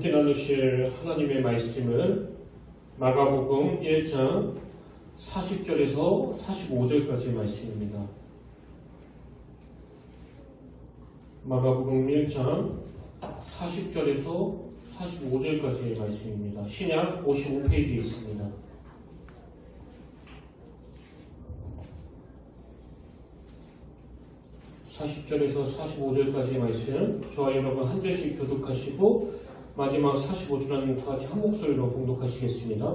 함께 나누실 하나님의 말씀은 마가복음 1장 40절에서 45절까지의 말씀입니다. 마가복음 1장 40절에서 45절까지의 말씀입니다. 신약 55페이지에 있습니다. (40절에서 45절까지의 말씀 저와 여러분 한 절씩 교독하시고 마지막 45절은 다 같이 한 목소리로 봉독하시겠습니다.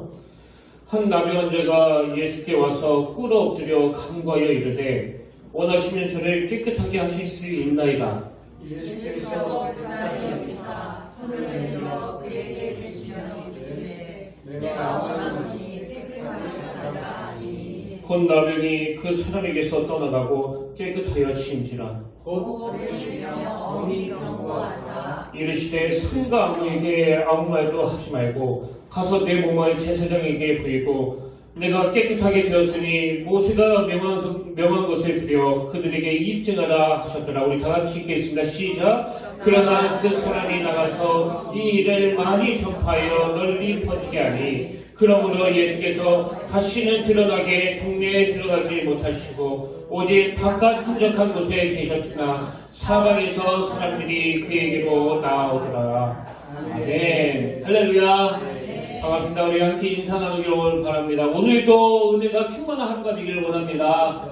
한 나병 환자가 예수께 와서 꿇어 엎드려 간구하여 이르되 원하시면 저를 깨끗하게 하실 수 있나이다. 예수께서 불쌍히 여기사 손을 내밀어 그에게 대시며 이르시되 내가 원하노니 깨끗하게 하라 하시니 곧 나병이 그 사람에게서 떠나가고 깨끗하여 치인지라. 곧 보내시며 어미 경고하사 이르시되 상가 아무에게 아무 말도 하지 말고 가서 내 몸을 제사장에게 보이고 내가 깨끗하게 되었으니 모세가 명한 것을 드려 그들에게 입증하라 하셨더라. 우리 다 같이 읽겠습니다. 시작. 그러나 그 사람이 나가서 이 일을 많이 전파하여 널리 퍼지게 하니 그러므로 예수께서 다시는 드러나게 동네에 들어가지 못하시고 오직 바깥 한적한 곳에 계셨으나 사방에서 사람들이 그에게로 나오더라. 아멘. 할렐루야. 반갑습니다. 우리 함께 인사 나누기를 바랍니다. 오늘도 은혜가 충만한 하루가 되기를 원합니다.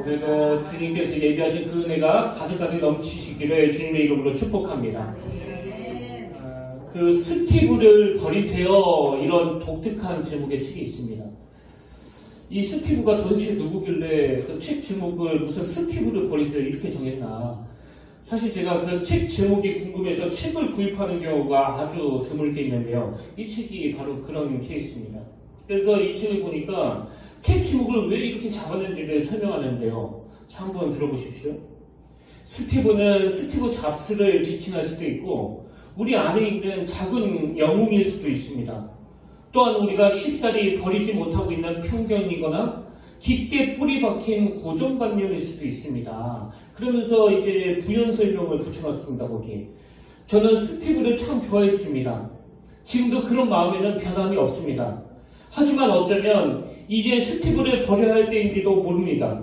오늘도 주님께서 예비하신 그 은혜가 가득가득 넘치시기를 주님의 이름으로 축복합니다. 그 스티브를 버리세요. 이런 독특한 제목의 책이 있습니다. 이 스티브가 도대체 누구길래 그 책 제목을 무슨 스티브를 버리세요 이렇게 정했나. 사실 제가 그 책 제목이 궁금해서 책을 구입하는 경우가 아주 드물게 있는데요. 이 책이 바로 그런 케이스입니다. 그래서 이 책을 보니까 책 제목을 왜 이렇게 잡았는지를 설명하는데요. 자, 한번 들어보십시오. 스티브는 스티브 잡스를 지칭할 수도 있고 우리 안에 있는 작은 영웅일 수도 있습니다. 또한 우리가 쉽사리 버리지 못하고 있는 편견이거나 깊게 뿌리 박힌 고정관념일 수도 있습니다. 그러면서 이제 부연 설명을 붙여놨습니다. 거기에 저는 스티브를 참 좋아했습니다. 지금도 그런 마음에는 변함이 없습니다. 하지만 어쩌면 이제 스티브를 버려야 할 때인지도 모릅니다.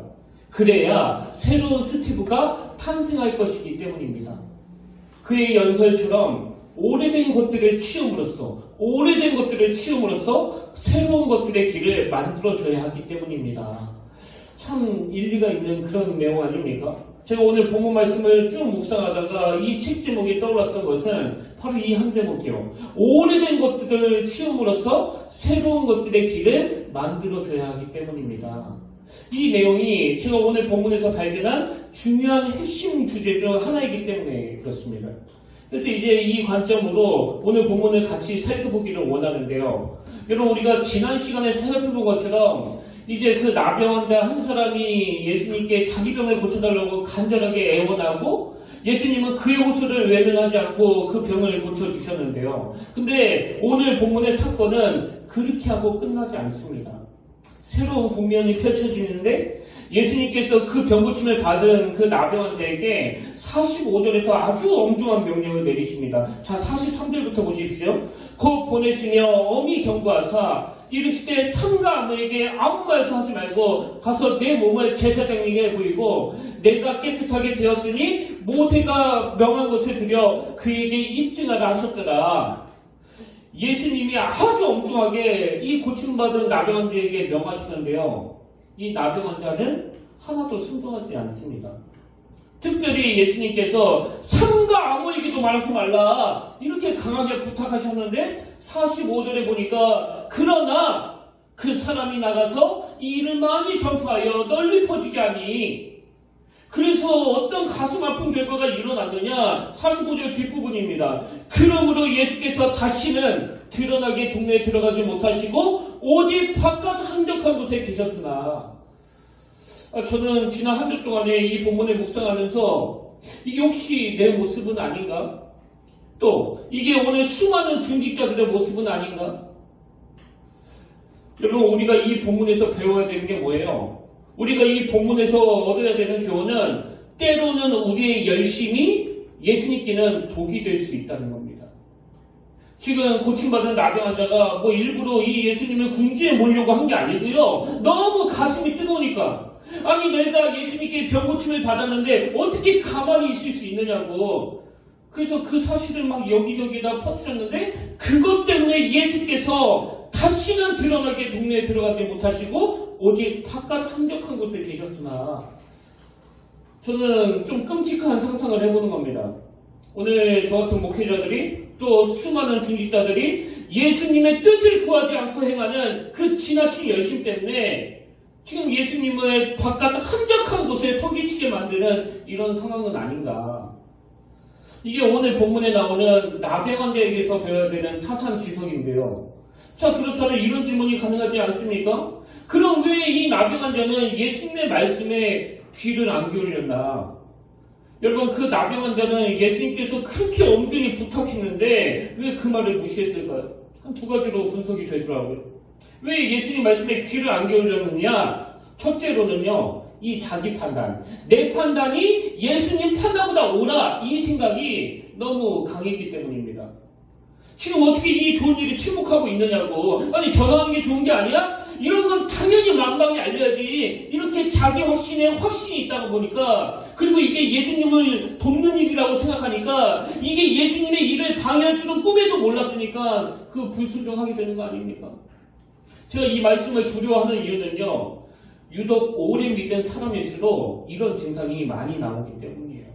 그래야 새로운 스티브가 탄생할 것이기 때문입니다. 그의 연설처럼 오래된 것들을 치움으로써 새로운 것들의 길을 만들어줘야 하기 때문입니다. 참 일리가 있는 그런 내용 아닙니까? 제가 오늘 본문 말씀을 쭉 묵상하다가 이 책 제목이 떠올랐던 것은 바로 이 한 대목이요. 오래된 것들을 치움으로써 새로운 것들의 길을 만들어줘야 하기 때문입니다. 이 내용이 제가 오늘 본문에서 발견한 중요한 핵심 주제 중 하나이기 때문에 그렇습니다. 그래서 이제 이 관점으로 오늘 본문을 같이 살펴보기를 원하는데요. 여러분 우리가 지난 시간에 살펴본 것처럼 이제 그 나병 환자 한 사람이 예수님께 자기 병을 고쳐달라고 간절하게 애원하고 예수님은 그의 호소를 외면하지 않고 그 병을 고쳐주셨는데요. 근데 오늘 본문의 사건은 그렇게 하고 끝나지 않습니다. 새로운 국면이 펼쳐지는데 예수님께서 그 병고침을 받은 그 나병 환자에게 45절에서 아주 엄중한 명령을 내리십니다. 자, 43절부터 보십시오. 곧 보내시며 엄히 경고하사 이르시되 상가 아무에게 아무 말도 하지 말고 가서 내 몸을 제사장에게 보이고 내가 깨끗하게 되었으니 모세가 명한 것을 드려 그에게 입증하라 하셨더라. 예수님이 아주 엄중하게 이 고침받은 나병 환자에게 명하시는데요. 이 나병 환자는 하나도 순종하지 않습니다. 특별히 예수님께서 상가 아무에게도 말하지 말라 이렇게 강하게 부탁하셨는데 45절에 보니까 그러나 그 사람이 나가서 이 일을 많이 전파하여 널리 퍼지게 하니 그래서 어떤 가슴 아픈 결과가 일어났느냐 45절 뒷부분입니다. 그러므로 예수께서 다시는 드러나게 동네에 들어가지 못하시고 오직 바깥 한적한 곳에 계셨으나 저는 지난 한 주 동안에 이 본문을 묵상하면서 이게 혹시 내 모습은 아닌가? 또 이게 오늘 수많은 중직자들의 모습은 아닌가? 여러분 우리가 이 본문에서 배워야 되는 게 뭐예요? 우리가 이 본문에서 얻어야 되는 교훈은 때로는 우리의 열심이 예수님께는 독이 될 수 있다는 겁니다. 지금 고침받은 나병 환자가 뭐 일부러 이 예수님을 궁지에 몰려고 한 게 아니고요. 너무 가슴이 뜨거우니까. 아니 내가 예수님께 병 고침을 받았는데 어떻게 가만히 있을 수 있느냐고. 그래서 그 사실을 막 여기저기다 퍼뜨렸는데 그것 때문에 예수께서 다시는 드러나게 동네에 들어가지 못하시고 오직 바깥 한적한 곳에 계셨으나 저는 좀 끔찍한 상상을 해보는 겁니다. 오늘 저 같은 목회자들이 또 수많은 중직자들이 예수님의 뜻을 구하지 않고 행하는 그 지나친 열심 때문에 지금 예수님을 바깥 한적한 곳에 서 계시게 만드는 이런 상황은 아닌가. 이게 오늘 본문에 나오는 나병 환자에게서 배워야 되는 타산지석인데요. 자, 그렇다면 이런 질문이 가능하지 않습니까? 그럼 왜 이 나병 환자는 예수님의 말씀에 귀를 안 기울였나? 여러분, 그 나병 환자는 예수님께서 그렇게 엄중히 부탁했는데 왜 그 말을 무시했을까요? 한 두 가지로 분석이 되더라고요. 왜 예수님 말씀에 귀를 안 기울였느냐? 첫째로는요, 이 자기 판단. 내 판단이 예수님 판단보다 옳아. 이 생각이 너무 강했기 때문입니다. 지금 어떻게 이 좋은 일이 침묵하고 있느냐고. 아니, 전화하는 게 좋은 게 아니야? 이런 건 당연히 만방에 알려야지. 이렇게 자기 확신에 확신이 있다고 보니까, 그리고 이게 예수님을 돕는 일이라고 생각하니까, 이게 예수님의 일을 방해할 줄은 꿈에도 몰랐으니까 그 불순종하게 되는 거 아닙니까? 제가 이 말씀을 두려워하는 이유는요, 유독 오래 믿은 사람일수록 이런 증상이 많이 나오기 때문이에요.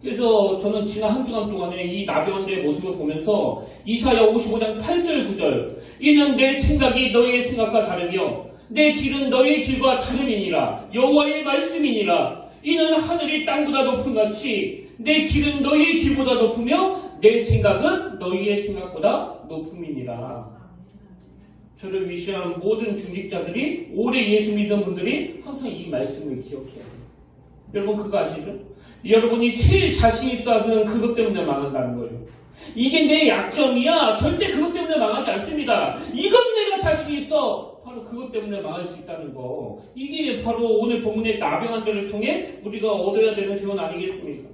그래서 저는 지난 한 주간 동안에 이 나병 환자의 모습을 보면서 이사야 55장 8절 9절 이는 내 생각이 너희의 생각과 다르며 내 길은 너희의 길과 다름이니라. 여호와의 말씀이니라. 이는 하늘이 땅보다 높은 같이 내 길은 너희의 길보다 높으며 내 생각은 너희의 생각보다 높음이니라. 저를 위시한 모든 중직자들이 오래 예수 믿는 분들이 항상 이 말씀을 기억해야 돼요. 여러분 그거 아시죠? 여러분이 제일 자신 있어 하는 그것 때문에 망한다는 거예요. 이게 내 약점이야. 절대 그것 때문에 망하지 않습니다. 이건 내가 자신 있어. 바로 그것 때문에 망할 수 있다는 거. 이게 바로 오늘 본문의 나병 환자를 통해 우리가 얻어야 되는 교훈 아니겠습니까?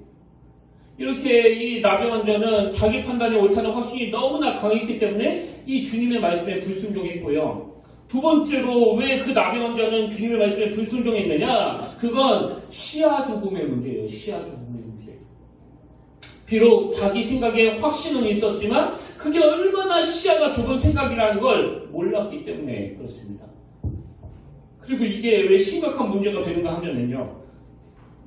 이렇게 이 나병 환자는 자기 판단이 옳다는 확신이 너무나 강했기 때문에 이 주님의 말씀에 불순종했고요. 두 번째로 왜 그 나병 환자는 주님의 말씀에 불순종했느냐? 그건 시야 조금의 문제예요. 시야 조금의 문제. 비록 자기 생각에 확신은 있었지만 그게 얼마나 시야가 좁은 생각이라는 걸 몰랐기 때문에 그렇습니다. 그리고 이게 왜 심각한 문제가 되는가 하면은요.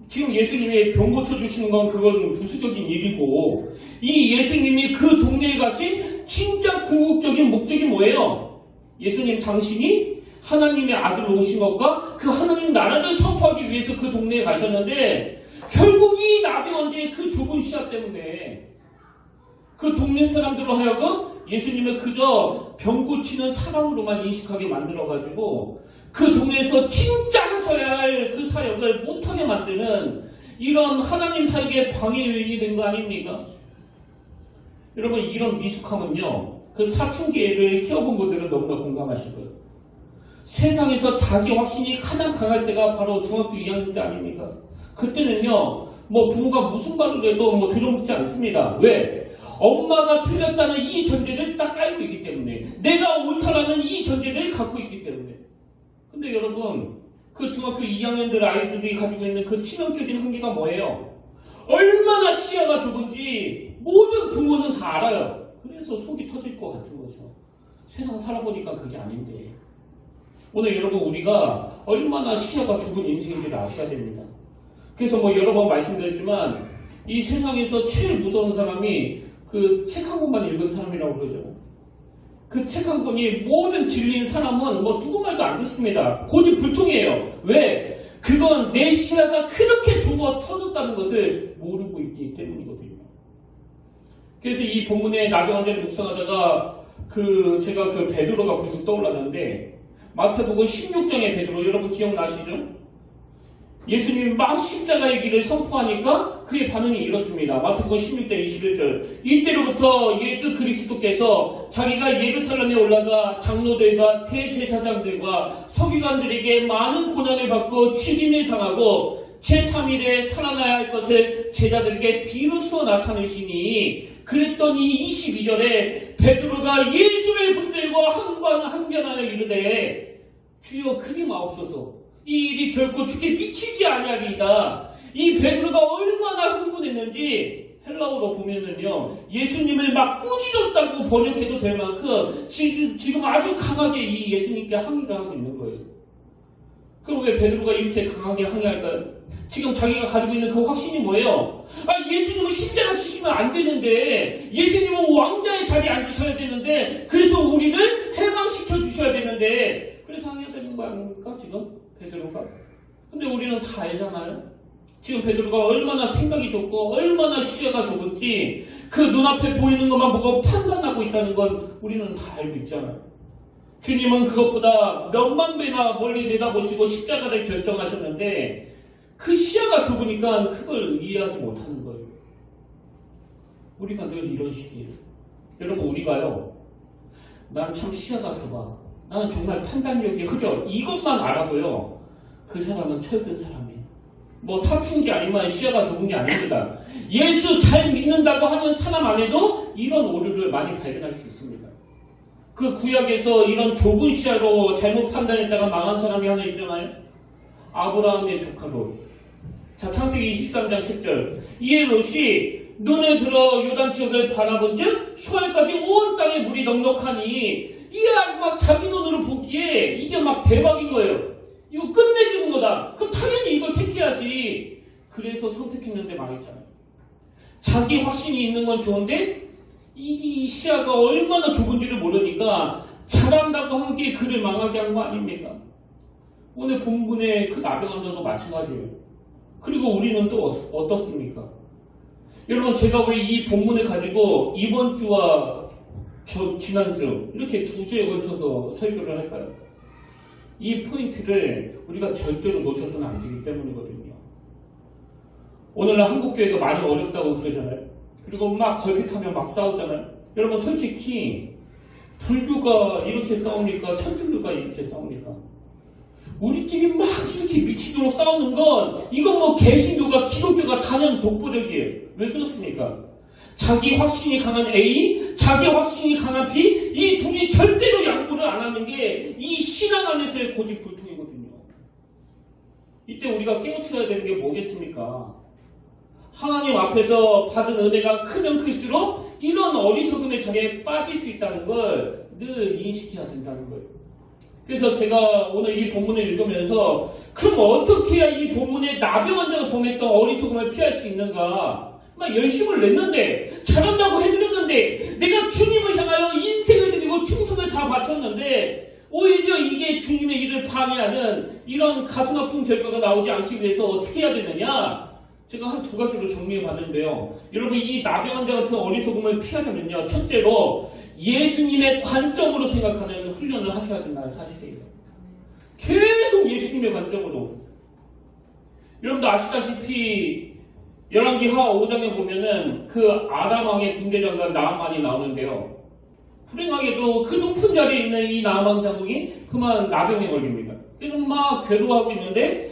지금 예수님이 병 고쳐주시는 건 그건 부수적인 일이고 이 예수님이 그 동네에 가신 진짜 궁극적인 목적이 뭐예요? 예수님 당신이 하나님의 아들로 오신 것과 그 하나님 나라를 선포하기 위해서 그 동네에 가셨는데 결국 이 나병 환자의 그 좁은 시야 때문에 그 동네 사람들로 하여금 예수님을 그저 병 고치는 사람으로만 인식하게 만들어가지고 그 동네에서 진짜 하셔야 할 그 사역을 못하게 만드는 이런 하나님 사역의 방해 요인이 된 거 아닙니까? 여러분 이런 미숙함은요. 그 사춘기를 키워본 분들은 너무나 공감하실 거예요. 세상에서 자기 확신이 가장 강할 때가 바로 중학교 2학년 때 아닙니까? 그때는요. 뭐 부모가 무슨 말을 해도 뭐 들어먹지 않습니다. 왜? 엄마가 틀렸다는 이 전제를 딱 깔고 있기 때문에 내가 옳다라는 이 전제를 갖고 있기 때문에 근데 여러분 그 중학교 2학년들 아이들이 가지고 있는 그 치명적인 한계가 뭐예요? 얼마나 시야가 좁은지 모든 부모는 다 알아요. 그래서 속이 터질 것 같은 거죠. 세상 살아보니까 그게 아닌데 오늘 여러분 우리가 얼마나 시야가 좁은 인생인지를 아셔야 됩니다. 그래서 뭐 여러 번 말씀드렸지만 이 세상에서 제일 무서운 사람이 그 책 한 권만 읽은 사람이라고 그러잖아요. 그 책 한 권이 모든 진리인 사람은 뭐 누구 말도 안 듣습니다. 고집불통이에요. 왜? 그건 내 시야가 그렇게 좁아 터졌다는 것을 모르고 있기 때문이거든요. 그래서 이 본문의 나병 환자를 묵상하다가 제가 그 베드로가 불쑥 떠올랐는데 마태복음 16장의 베드로 여러분 기억나시죠? 예수님이 막 십자가의 길을 선포하니까 그의 반응이 이렇습니다. 마태복음 16장 21절 이때로부터 예수 그리스도께서 자기가 예루살렘에 올라가 장로들과 대제사장들과 서기관들에게 많은 고난을 받고 죽임을 당하고 제3일에 살아나야 할 것을 제자들에게 비로소 나타내시니 그랬더니 22절에 베드로가 예수를 붙들고 항변하여 이르되 주여 그리 마옵소서 이 일이 결코 주께 미치지 아니하리이다. 이 베드로가 얼마나 흥분했는지 헬라어로 보면은요 예수님을 막 꾸짖었다고 번역해도 될 만큼 지금 아주 강하게 이 예수님께 항의를 하고 있는 거예요. 그럼 왜 베드로가 이렇게 강하게 항의할까요? 지금 자기가 가지고 있는 그 확신이 뭐예요? 예수님은 십자가 지시면 안 되는데, 예수님은 왕자의 자리에 앉으셔야 되는데, 그래서 우리를 해방시켜 주셔야 되는데, 그래서 항의해야 되는 거 아닙니까 지금 베드로가? 근데 우리는 다 알잖아요. 지금 베드로가 얼마나 생각이 좁고 얼마나 시야가 좁은지 그 눈앞에 보이는 것만 보고 판단하고 있다는 건 우리는 다 알고 있잖아요. 주님은 그것보다 몇만 배나 멀리 내다보시고 십자가를 결정하셨는데 그 시야가 좁으니까 그걸 이해하지 못하는 거예요. 우리가 늘 이런 식이에요. 여러분 우리가요. 난 참 시야가 좁아. 나는 정말 판단력이 흐려. 이것만 알아도요. 그 사람은 철든 사람이에요. 뭐 사춘기 아니면 시야가 좁은 게 아닙니다. 예수 잘 믿는다고 하는 사람 안에도 이런 오류를 많이 발견할 수 있습니다. 그 구약에서 이런 좁은 시야로 잘못 판단했다가 망한 사람이 하나 있잖아요. 아브라함의 조카 롯. 자, 창세기 23장 10절. 이에 롯이 눈을 들어 요단 지역을 바라본즉 쇼알까지 온 땅에 물이 넉넉하니 이게 막 자기 눈으로 보기에 이게 막 대박인 거예요. 이거 끝내주는 거다. 그럼 당연히 이걸 택해야지. 그래서 선택했는데 망했잖아요. 자기 확신이 있는 건 좋은데 이 시야가 얼마나 좁은지를 모르니까 잘한다고 한 게 그를 망하게 한 거 아닙니까? 오늘 본문의 그 나병환자도 마찬가지예요. 그리고 우리는 또 어떻습니까? 여러분 제가 왜 이 본문을 가지고 이번 주와 지난주 이렇게 두 주에 걸쳐서 설교를 할까요? 이 포인트를 우리가 절대로 놓쳐서는 안 되기 때문이거든요. 오늘날 한국교회가 많이 어렵다고 그러잖아요. 그리고 막 걸핏하면 막 싸우잖아요. 여러분 솔직히 불교가 이렇게 싸웁니까? 천주교가 이렇게 싸웁니까? 우리끼리 막 이렇게 미치도록 싸우는 건 이건 뭐 개신교가 기독교가 단연 독보적이에요. 왜 그렇습니까? 자기 확신이 강한 A, 자기 확신이 강한 B, 이 둘이 절대로 양보를 안 하는 게 이 신앙 안에서의 고집불통이거든요. 이때 우리가 깨우쳐야 되는 게 뭐겠습니까? 하나님 앞에서 받은 은혜가 크면 클수록 이런 어리석음의 자리에 빠질 수 있다는 걸 늘 인식해야 된다는 거예요. 그래서 제가 오늘 이 본문을 읽으면서 그럼 어떻게 해야 이 본문에 나병환자가 범했던 어리석음을 피할 수 있는가? 막 열심을 냈는데 잘한다고 해드렸는데 내가 주님을 향하여 인생을 드리고 충성을 다 바쳤는데 오히려 이게 주님의 일을 방해하는 이런 가슴 아픈 결과가 나오지 않기 위해서 어떻게 해야 되느냐? 제가 한 두 가지로 정리해 봤는데요. 여러분 이 나병환자 같은 어리석음을 피하려면요. 첫째로 예수님의 관점으로 생각하는 훈련을 하셔야 된다는 사실이에요. 계속 예수님의 관점으로. 여러분도 아시다시피 열왕기하 5장에 보면은 그 아람 왕의 군대 장관 나아만이 나오는데요. 불행하게도 그 높은 자리에 있는 이 나아만 장군이 그만 나병에 걸립니다. 그래서 막 괴로워하고 있는데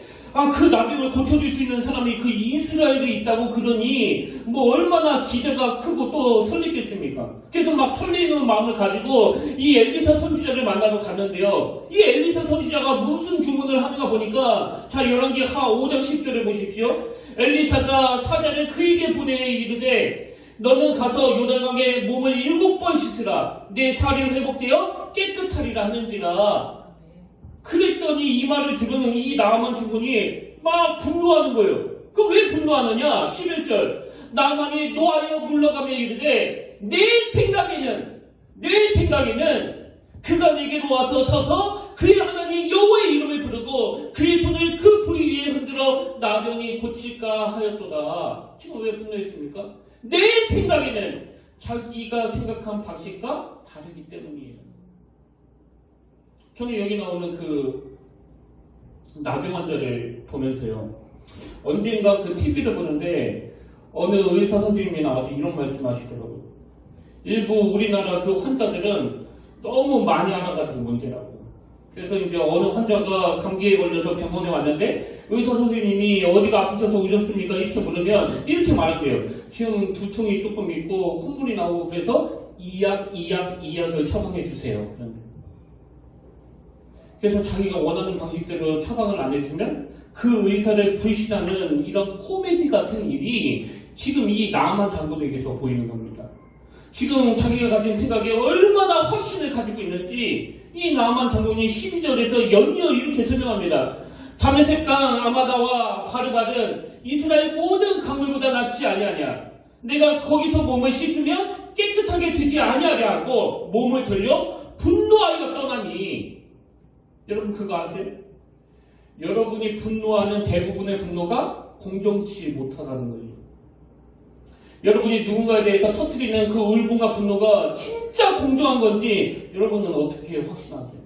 그 나병을 고쳐줄 수 있는 사람이 그 이스라엘에 있다고 그러니 뭐 얼마나 기대가 크고 또 설레겠습니까? 그래서 막 설레는 마음을 가지고 이 엘리사 선지자를 만나러 갔는데요. 이 엘리사 선지자가 무슨 주문을 하는가 보니까 자 열왕기하 5장 10절에 보십시오. 엘리사가 사자를 그에게 보내 이르되 너는 가서 요단강에 몸을 7번 씻으라. 내 살이 회복되어 깨끗하리라 하는지라. 그랬더니 이 말을 들은 이 나아만 주군이 막 분노하는 거예요. 그럼 왜 분노하느냐? 11절 나아만이 노하여 물러가며 이르되 내 생각에는 그가 내게로 와서 서서 그의 하나님 여호와의 이름을 부르고 그의 손을 그 부위 위에 흔들어 나병이 고칠까 하였도다. 지금 왜 분노했습니까? 내 생각에는 자기가 생각한 방식과 다르기 때문이에요. 저는 여기 나오는 그 나병 환자를 보면서요. 언젠가 그 TV를 보는데 어느 의사 선생님이 나와서 이런 말씀 하시더라고요. 일부 우리나라 그 환자들은 너무 많이 알아가지고 문제라고. 그래서 이제 어느 환자가 감기에 걸려서 병원에 왔는데 의사 선생님이 어디가 아프셔서 오셨습니까? 이렇게 물으면 이렇게 말한대요. 지금 두통이 조금 있고 콧물이 나오고 그래서 이 약을 처방해 주세요. 그래서 자기가 원하는 방식대로 처방을 안 해주면 그 의사를 불신하는 이런 코미디 같은 일이 지금 이 나만 장군에게서 보이는 겁니다. 지금 자기가 가진 생각에 얼마나 확신을 가지고 있는지 이 나만 장군이 12절에서 연이어 이렇게 설명합니다. 다메섹 강 아마다와 바르바는 이스라엘 모든 강물보다 낫지 아니하냐. 내가 거기서 몸을 씻으면 깨끗하게 되지 아니하랴 하고 몸을 돌려 분노하여 떠나니. 여러분 그거 아세요? 여러분이 분노하는 대부분의 분노가 공정치 못하다는 거예요. 여러분이 누군가에 대해서 터뜨리는 그 울분과 분노가 진짜 공정한 건지 여러분은 어떻게 확신하세요?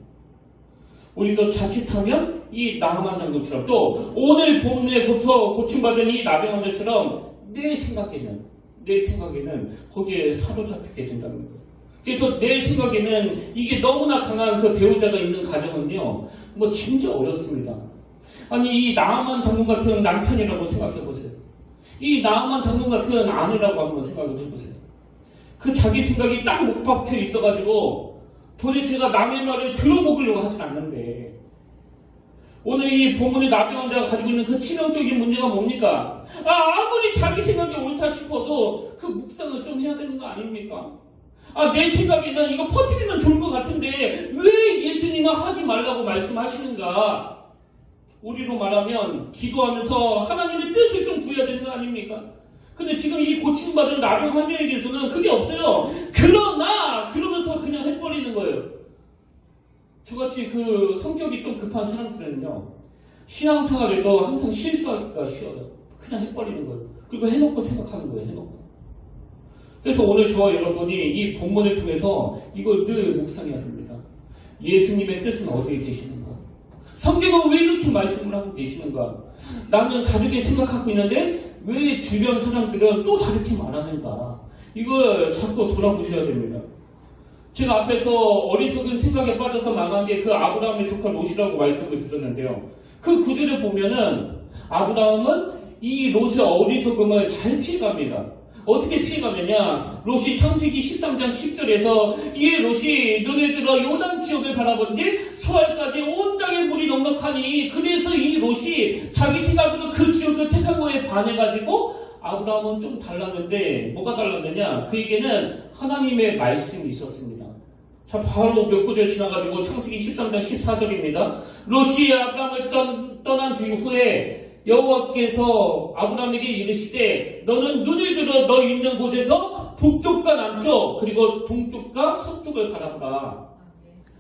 우리도 자칫하면 이 나만 장군처럼 또 오늘 본문에 고침받은 이 나병원들처럼 내 생각에는 거기에 사로잡히게 된다는 거예요. 그래서 내 생각에는 이게 너무나 강한 그 배우자가 있는 가정은요, 뭐 진짜 어렵습니다. 아니 이 나만 장군 같은 남편이라고 생각해보세요. 이 나만 장군 같은 아내라고 한번 생각을 해보세요. 그 자기 생각이 딱 못 박혀 있어가지고 도대체가 남의 말을 들어먹으려고 하진 않는데 오늘 이 본문의 나병원자가 가지고 있는 그 치명적인 문제가 뭡니까? 아무리 자기 생각이 옳다 싶어도 그 묵상을 좀 해야 되는 거 아닙니까? 내 생각에는 이거 퍼뜨리면 좋을 것 같은데 왜 예수님은 하지 말라고 말씀하시는가? 우리로 말하면 기도하면서 하나님의 뜻을 좀 구해야 되는 거 아닙니까? 근데 지금 이 고침받은 나병 환자에게서는 그게 없어요. 그러면서 그냥 해버리는 거예요. 저같이 그 성격이 좀 급한 사람들은요, 신앙생활에도 항상 실수하기가 쉬워요. 그냥 해버리는 거예요. 그리고 해놓고 생각하는 거예요. 해놓고. 그래서 오늘 저와 여러분이 이 본문을 통해서 이걸 늘 묵상해야 됩니다. 예수님의 뜻은 어디에 계시는가? 성경은 왜 이렇게 말씀을 하고 계시는가? 나는 다르게 생각하고 있는데 왜 주변 사람들은 또 다르게 말하는가? 이걸 자꾸 돌아보셔야 됩니다. 제가 앞에서 어리석은 생각에 빠져서 망한 게 그 아브라함의 조카 롯이라고 말씀을 드렸는데요. 그 구절에 보면은 아브라함은 이 롯의 어리석음을 잘 피해갑니다. 어떻게 피해가느냐? 롯이 창세기 13장 10절에서 이에 롯이 눈에 들어 요단 지역을 바라본지 소알까지 온 땅에 물이 넉넉하니 그래서 이 롯이 자기 생각으로 그 지역을 택한 거에 반해가지고 아브라함은 좀 달랐는데 뭐가 달랐느냐? 그에게는 하나님의 말씀이 있었습니다. 자, 바로 몇 구절 지나가지고 창세기 13장 14절입니다. 롯이 아브라함을 떠난 뒤후에 여호와께서 아브라함에게 이르시되 너는 눈을 들어 너 있는 곳에서 북쪽과 남쪽 그리고 동쪽과 서쪽을 바라보라.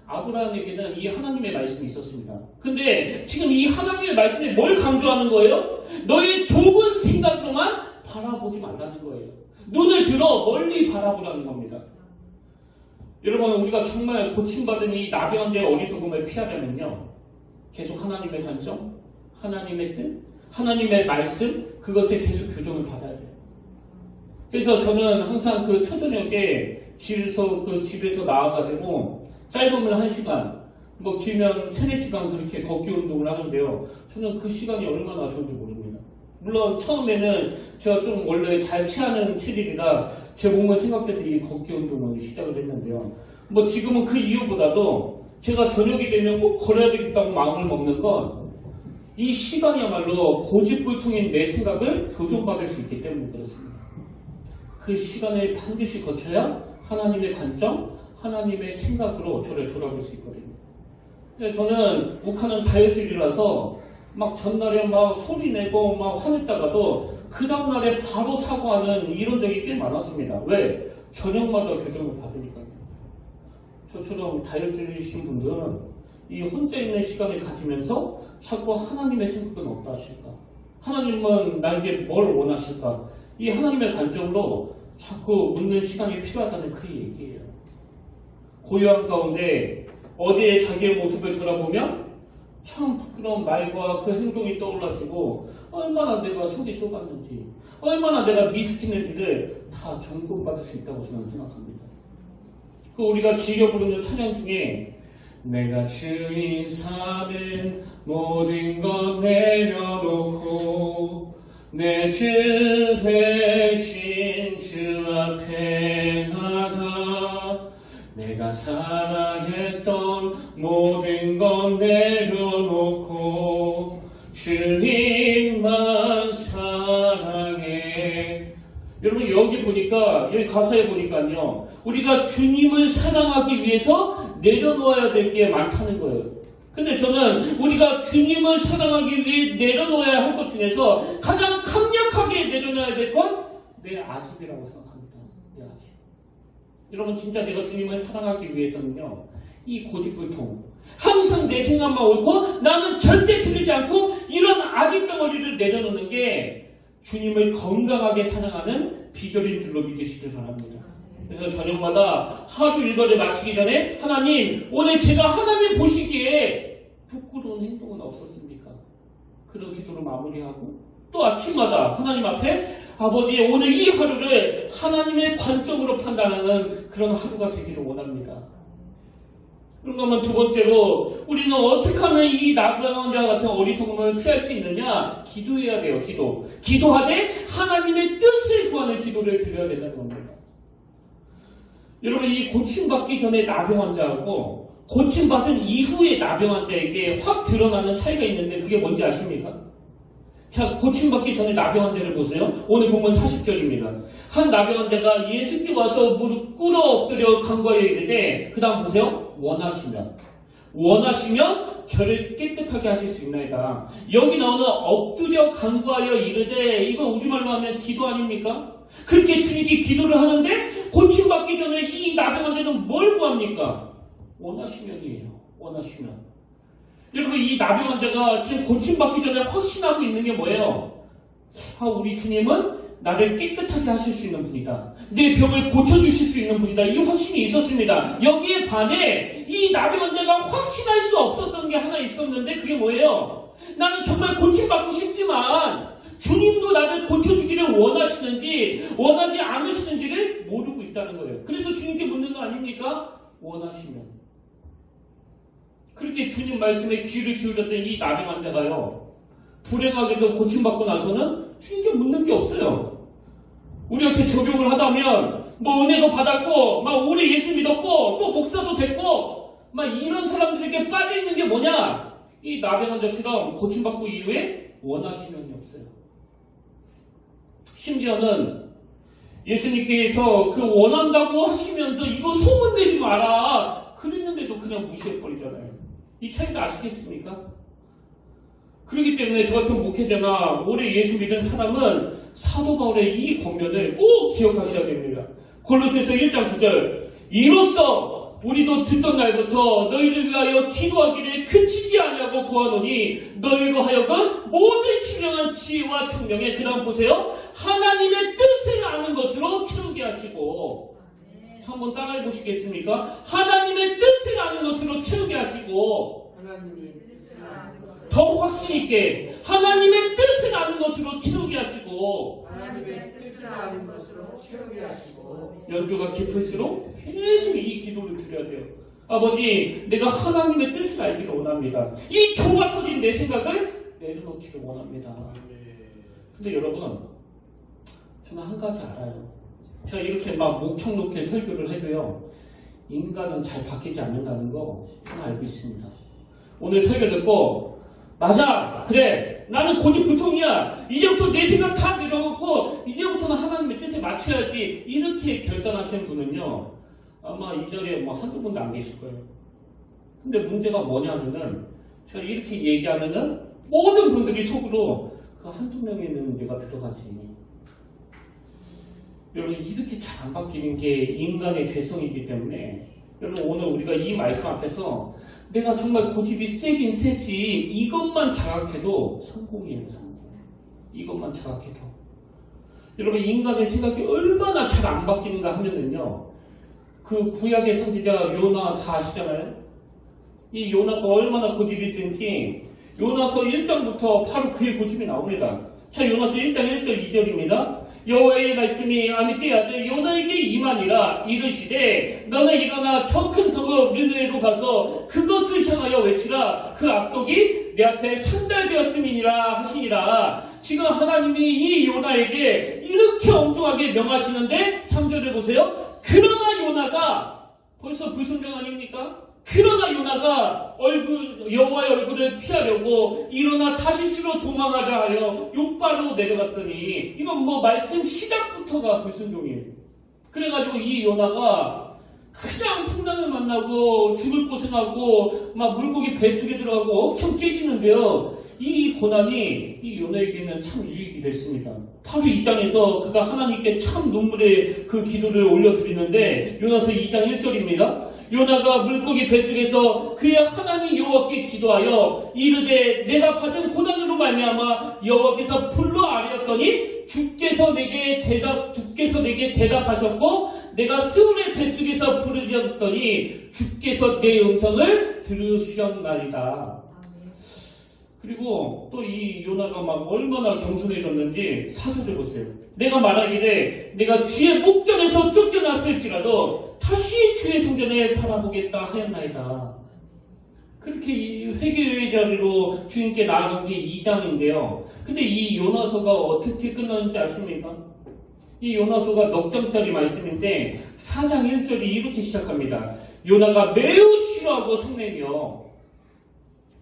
아브라함에게는 이 하나님의 말씀이 있었습니다. 근데 지금 이 하나님의 말씀에 뭘 강조하는 거예요? 너의 좁은 생각으로만 바라보지 말라는 거예요. 눈을 들어 멀리 바라보라는 겁니다. 여러분, 우리가 정말 고침받은 이 나병원자의 어리석음을 피하려면요, 계속 하나님의 관점, 하나님의 뜻, 하나님의 말씀, 그것에 계속 교정을 받아야 돼요. 그래서 저는 항상 그 초저녁에 집에서 나와가지고 짧으면 1시간, 뭐 길면 3-4시간 그렇게 걷기 운동을 하는데요. 저는 그 시간이 얼마나 좋은지 모릅니다. 물론 처음에는 제가 좀 원래 잘 체하는 체질이라 제 몸을 생각해서 이 걷기 운동을 시작을 했는데요. 뭐 지금은 그 이유보다도 제가 저녁이 되면 꼭 걸어야 되겠다고 마음을 먹는 건 이 시간이야말로 고집불통인 내 생각을 교정받을 수 있기 때문에 그렇습니다. 그 시간을 반드시 거쳐야 하나님의 관점, 하나님의 생각으로 저를 돌아볼 수 있거든요. 저는 욱하는 다혈질이라서 막 전날에 막 소리내고 막 화냈다가도 그 다음날에 바로 사과하는 이런 적이 꽤 많았습니다. 왜? 저녁마다 교정을 받으니까요. 저처럼 다혈질이신 분들은 이 혼자 있는 시간을 가지면서 자꾸 하나님의 생각은 어떠 하실까? 하나님은 나에게 뭘 원하실까? 이 하나님의 관점으로 자꾸 묻는 시간이 필요하다는 그 얘기예요. 고요한 가운데 어제의 자기의 모습을 돌아보면 참 부끄러운 말과 그 행동이 떠올라지고 얼마나 내가 속이 좁았는지, 얼마나 내가 미스틱했는지를 다 점검받을 수 있다고 저는 생각합니다. 그 우리가 즐겨 부르는 찬양 중에 내가 주인 삼은 모든 것 내려놓고 내 주 대신 주 앞에 나가 내가 사랑했던 모든 것 내려놓고 주님만 사랑해. 여러분 여기 보니까 여기 가사에 보니까요 우리가 주님을 사랑하기 위해서 내려놓아야 될 게 많다는 거예요. 근데 저는 우리가 주님을 사랑하기 위해 내려놓아야 할 것 중에서 가장 강력하게 내려놔야 될 건 내 아집이라고 생각합니다. 내 아집. 여러분 진짜 내가 주님을 사랑하기 위해서는요 이 고집불통 항상 내 생각만 옳고 나는 절대 틀리지 않고 이런 아집 덩어리를 내려놓는 게 주님을 건강하게 사랑하는 비결인 줄로 믿으시길 바랍니다. 그래서 저녁마다 하루 일과를 마치기 전에 하나님 오늘 제가 하나님 보시기에 부끄러운 행동은 없었습니까? 그런 기도로 마무리하고 또 아침마다 하나님 앞에 아버지 오늘 이 하루를 하나님의 관점으로 판단하는 그런 하루가 되기를 원합니다. 그러면 두 번째로 우리는 어떻게 하면 이 나그네와 같은 어리석음을 피할 수 있느냐? 기도해야 돼요. 기도하되 하나님의 뜻을 구하는 기도를 드려야 된다는 겁니다. 여러분 이 고침받기 전에 나병 환자하고 고침받은 이후에 나병 환자에게 확 드러나는 차이가 있는데 그게 뭔지 아십니까? 자, 고침받기 전에 나병 환자를 보세요. 오늘 보면 40절입니다. 한 나병 환자가 예수께 와서 무릎 꿇어 엎드려 간구하여 이르되 그 다음 보세요. 원하시면 저를 깨끗하게 하실 수 있나이다. 여기 나오는 엎드려 간구하여 이르되 이거 우리말로 하면 기도 아닙니까? 그렇게 주님이 기도를 하는데 고침받기 전에 이 나병 환자는 뭘 구합니까? 원하시면이에요. 원하시면. 여러분 이 나병 환자가 지금 고침받기 전에 확신하고 있는 게 뭐예요? 우리 주님은 나를 깨끗하게 하실 수 있는 분이다. 내 병을 고쳐주실 수 있는 분이다. 이 확신이 있었습니다. 여기에 반해 이 나병 환자가 확신할 수 없었던 게 하나 있었는데 그게 뭐예요? 나는 정말 고침받고 싶지만 주님도 나를 고쳐주기를 원하시는지 원하지 않으시는지를 모르고 있다는 거예요. 그래서 주님께 묻는 거 아닙니까? 원하시면. 그렇게 주님 말씀에 귀를 기울였던 이 나병 환자가요 불행하게도 고침받고 나서는 주님께 묻는 게 없어요. 우리한테 적용을 하다면 뭐 은혜도 받았고 막 오래 예수 믿었고 또 목사도 됐고 막 이런 사람들에게 빠져있는 게 뭐냐? 이 나병 환자처럼 고침받고 이후에 원하시면이 없어요. 심지어는 예수님께서 그 원한다고 하시면서 이거 소문내지 마라 그랬는데도 그냥 무시해버리잖아요. 이 차이도 아시겠습니까? 그렇기 때문에 저 같은 목회자나 오래 예수 믿은 사람은 사도 바울의 이 권면을 꼭 기억하셔야 됩니다. 골로새서 1장 9절 이로써 우리도 듣던 날부터 너희를 위하여 기도하기를 그치지 아니하고 구하노니 너희로 하여금 모든 신령한 지혜와 총명에 그 다음 보세요. 하나님의 뜻을 아는 것으로 채우게 하시고 한번 따라해 보시겠습니까? 하나님의 뜻을 아는 것으로 채우게 하시고 더 확신 있게 하나님의 뜻을 아는 것으로 채우게 하시고 연주가 깊을수록 계속 이 기도를 드려야 돼요. 아버지 내가 하나님의 뜻을 알기를 원합니다. 이 좁아 터진 내 생각을 내려놓기를 원합니다. 근데 여러분 저는 한 가지 알아요. 제가 이렇게 막 목청 높게 설교를 해도요 인간은 잘 바뀌지 않는다는 거 저는 알고 있습니다. 오늘 설교 듣고 맞아 그래 나는 고집불통이야 이제부터 내 생각 다 내려놓고 이제부터는 하나님의 뜻에 맞춰야지 이렇게 결단하시는 분은요 아마 이 자리에 뭐 한두 분도 안 계실 거예요. 근데 문제가 뭐냐면은 제가 이렇게 얘기하면은 모든 분들이 속으로 그 한두 명에는 내가 들어가지. 여러분 이렇게 잘 안 바뀌는 게 인간의 죄성이기 때문에 여러분 오늘 우리가 이 말씀 앞에서 내가 정말 고집이 세긴 세지 이것만 자각해도 성공이에요. 성공. 이것만 자각해도 여러분 인간의 생각이 얼마나 잘 안 바뀌는가 하면은요 그 구약의 선지자 요나 다 아시잖아요. 이 요나가 얼마나 고집이 센지 요나서 1장부터 바로 그의 고집이 나옵니다. 자 요나서 1장 1절 2절입니다. 여호와의 말씀이 아미떼 아들 요나에게 임하니라 이르시되 너는 일어나 저 큰 성읍 느느웨로 가서 그것 상하여 외치라. 그 악독이 내 앞에 상달되었음이니라 하시니라. 지금 하나님이 이 요나에게 이렇게 엄중하게 명하시는데 3절을 보세요. 그러나 요나가 벌써 불순종 아닙니까? 그러나 요나가 여호와의 얼굴을 피하려고 일어나 다시스로 도망하려 하여 욥바로 내려갔더니, 이건 뭐 말씀 시작부터가 불순종이에요. 그래가지고 이 요나가 그냥 풍랑을 만나고 죽을 고생하고 막 물고기 뱃속에 들어가고 엄청 깨지는데요. 이 고난이 이 요나에게는 참 유익이 됐습니다. 바로 2장에서 그가 하나님께 참 눈물의 그 기도를 올려드리는데, 요나서 2장 1절입니다. 요나가 물고기 뱃속에서 그의 하나님 여호와께 기도하여 이르되 내가 받은 고난으로 말미암아 여호와께서 불러 아뢰었더니 주께서 내게 대답하셨고 내가 스울의 뱃속에서 부르짖었더니 주께서 내 음성을 들으셨나이다. 그리고 또 이 요나가 막 얼마나 겸손해졌는지 4절을 보세요. 내가 말하기를 내가 주의 목전에서 쫓겨났을지라도 다시 주의 성전에 바라보겠다 하였나이다. 그렇게 이 회개의 자리로 주님께 나아간 게 2장인데요. 근데 이 요나서가 어떻게 끝나는지 아십니까? 이 요나서가 넉 장짜리 말씀인데 4장 1절이 이렇게 시작합니다. 요나가 매우 싫어하고 성내며,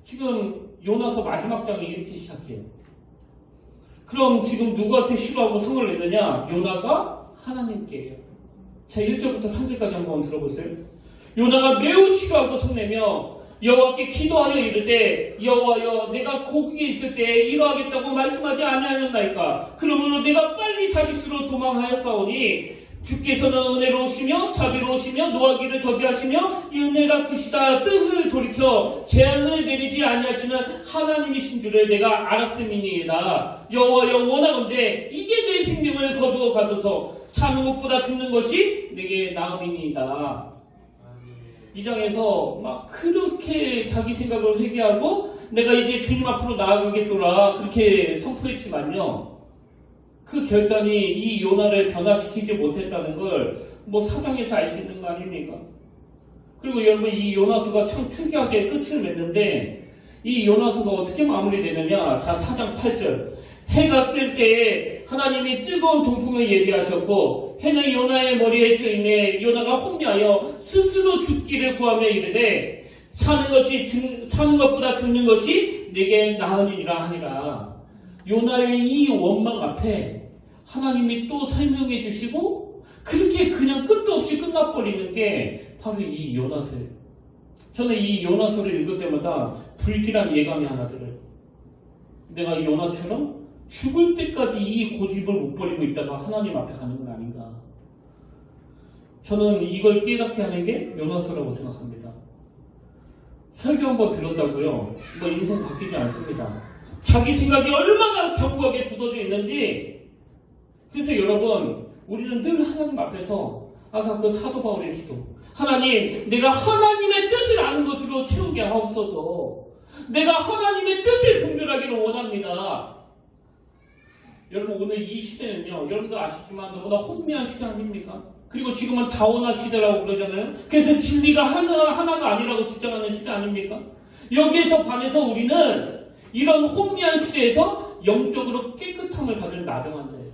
지금 요나서 마지막 장이 이렇게 시작해요. 그럼 지금 누구한테 싫어하고 성을 내느냐? 요나가 하나님께요. 자, 1절부터 3절까지 한번 들어보세요. 요나가 매우 싫어하고 성내며 여호와께 기도하여 이르되 여호와여 내가 고국에 있을 때 이러하겠다고 말씀하지 아니하였나이까? 그러므로 내가 빨리 다시스로 도망하였사오니 주께서는 은혜로우시며 자비로우시며 노하기를 더디하시며 이 은혜가 크시다. 뜻을 돌이켜 재앙을 내리지 아니하시는 하나님이신 줄을 내가 알았음이니이다. 여호와여 원하건대 이게 내 생명을 거두어 가소서. 사는 것보다 죽는 것이 내게 나음이니이다. 2장에서 막 그렇게 자기 생각을 회개하고 내가 이제 주님 앞으로 나아가겠노라 그렇게 선포했지만요, 그 결단이 이 요나를 변화시키지 못했다는 걸 뭐 4장에서 알 수 있는 거 아닙니까? 그리고 여러분, 이 요나서가 참 특이하게 끝을 맺는데 이 요나서가 어떻게 마무리되느냐? 자, 4장 8절. 해가 뜰 때에 하나님이 뜨거운 동풍을 예비하셨고 해는 요나의 머리에 쪼이매 요나가 혼미하여 스스로 죽기를 구하며 이르되 사는 것보다 죽는 것이 내게 나으니라 하니라. 요나의 이 원망 앞에 하나님이 또 설명해 주시고 그렇게 그냥 끝도 없이 끝나버리는 게 바로 이 요나서예요. 저는 이 요나서를 읽을 때마다 불길한 예감이 하나 들어요. 내가 요나처럼 죽을 때까지 이 고집을 못 버리고 있다가 하나님 앞에 가는 건 아닌가. 저는 이걸 깨닫게 하는 게 요나서라고 생각합니다. 설교 한번 들었다고요 뭐 인생 바뀌지 않습니다. 자기 생각이 얼마나 견고하게 굳어져 있는지. 그래서 여러분, 우리는 늘 하나님 앞에서 아까 그 사도 바울의 기도, 하나님 내가 하나님의 뜻을 아는 것으로 채우게 하옵소서. 내가 하나님의 뜻을 분별하기를 원합니다. 여러분, 오늘 이 시대는요, 여러분도 아시지만 너무나 혼미한 시대 아닙니까? 그리고 지금은 다원화 시대라고 그러잖아요. 그래서 진리가 하나가 아니라고 주장하는 시대 아닙니까? 여기에서 반해서 우리는 이런 혼미한 시대에서 영적으로 깨끗함을 받은 나병한 자예요.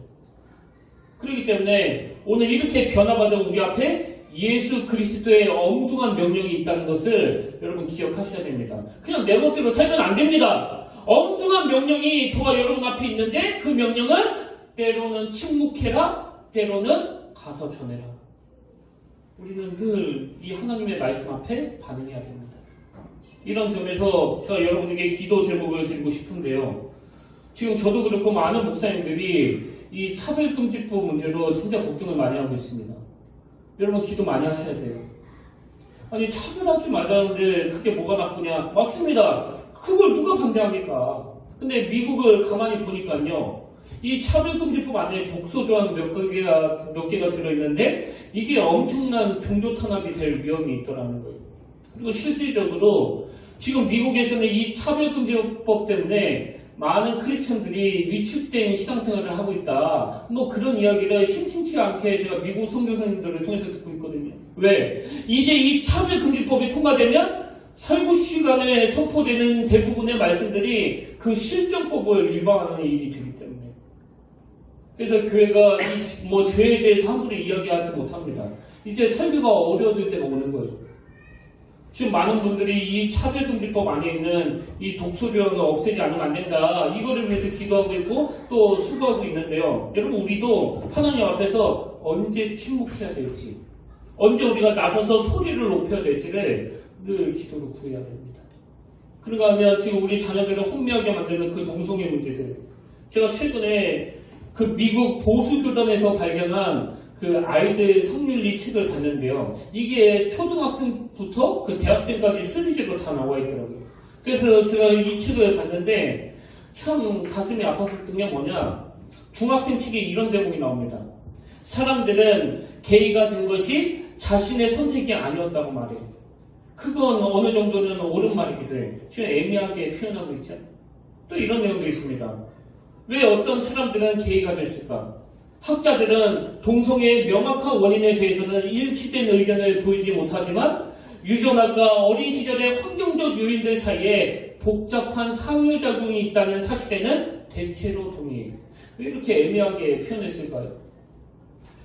그렇기 때문에 오늘 이렇게 변화받은 우리 앞에 예수 그리스도의 엄중한 명령이 있다는 것을 여러분 기억하셔야 됩니다. 그냥 내 멋대로 살면 안 됩니다. 엄중한 명령이 저와 여러분 앞에 있는데 그 명령은 때로는 침묵해라, 때로는 가서 전해라. 우리는 늘 이 하나님의 말씀 앞에 반응해야 됩니다. 이런 점에서 제가 여러분에게 기도 제목을 드리고 싶은데요. 지금 저도 그렇고 많은 목사님들이 이 차별금지법 문제로 진짜 걱정을 많이 하고 있습니다. 여러분, 기도 많이 하셔야 돼요. 아니, 차별하지 말라는데 그게 뭐가 나쁘냐? 맞습니다. 그걸 누가 반대합니까? 근데 미국을 가만히 보니까요, 이 차별금지법 안에 독소 조항 몇 개가 들어있는데 이게 엄청난 종교 탄압이 될 위험이 있더라는 거예요. 그리고 실질적으로 지금 미국에서는 이 차별금지법 때문에 많은 크리스천들이 위축된 신앙생활을 하고 있다. 뭐 그런 이야기를 심심치 않게 제가 미국 선교사님들을 통해서 듣고 있거든요. 왜? 이제 이 차별금지법이 통과되면 설교 시간에 선포되는 대부분의 말씀들이 그 실정법을 위반하는 일이 되기 때문에 그래서 교회가 이 죄에 대해서 함부로 이야기하지 못합니다. 이제 설교가 어려워질 때가 오는 거예요. 지금 많은 분들이 이 차별금지법 안에 있는 이 독소조항을 없애지 않으면 안 된다. 이거를 위해서 기도하고 있고 또 수고하고 있는데요. 여러분 우리도 하나님 앞에서 언제 침묵해야 될지 언제 우리가 나서서 소리를 높여야 될지를 늘 기도로 구해야 됩니다. 그런가 하면 지금 우리 자녀들을 혼미하게 만드는 그 동성애 문제들 제가 최근에 그 미국 보수교단에서 발견한 그 아이들 성윤리 책을 봤는데요. 이게 초등학생부터 그 대학생까지 시리즈로 다 나와 있더라고요. 그래서 제가 이 책을 봤는데 참 가슴이 아팠었던 게 뭐냐. 중학생 책에 이런 대목이 나옵니다. 사람들은 게이가 된 것이 자신의 선택이 아니었다고 말해요. 그건 어느 정도는 옳은 말이기도 해요. 지금 애매하게 표현하고 있죠. 또 이런 내용도 있습니다. 왜 어떤 사람들은 게이가 됐을까? 학자들은 동성애의 명확한 원인에 대해서는 일치된 의견을 보이지 못하지만 유전학과 어린 시절의 환경적 요인들 사이에 복잡한 상호작용이 있다는 사실에는 대체로 동의해요. 왜 이렇게 애매하게 표현했을까요?